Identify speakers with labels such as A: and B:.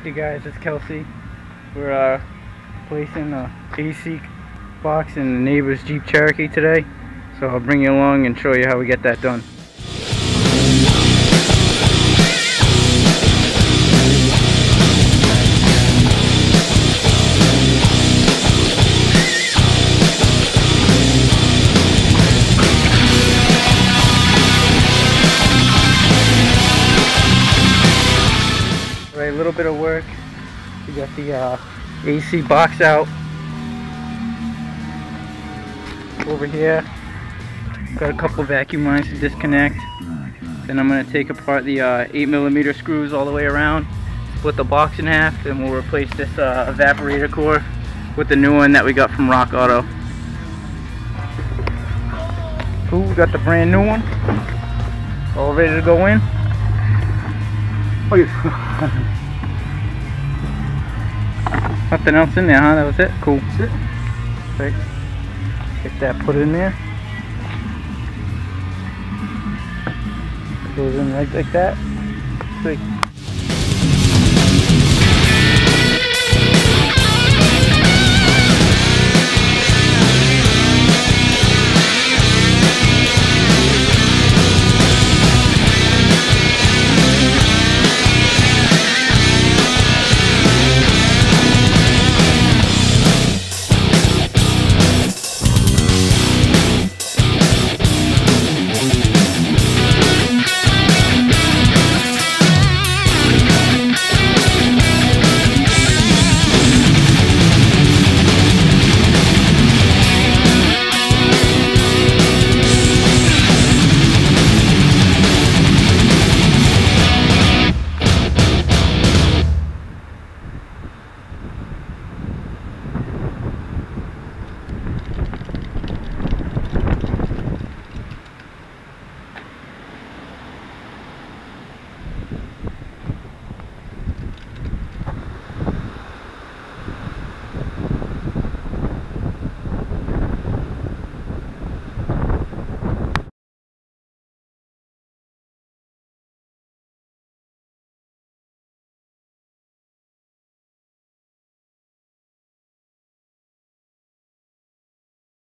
A: Hey guys, it's Kelsey. We're placing a AC box in the neighbor's Jeep Cherokee today. So I'll bring you along and show you how we get that done. Alright, a little bit of work. We got the AC box out over here. Got a couple vacuum lines to disconnect. Then I'm going to take apart the 8mm screws all the way around, split the box in half, then we'll replace this evaporator core with the new one that we got from Rock Auto. Cool, we got the brand new one. All ready to go in. Oh, yeah. Nothing else in there, huh? That was it? Cool. That's it. Right. Get that put in there. Goes in right like that. See.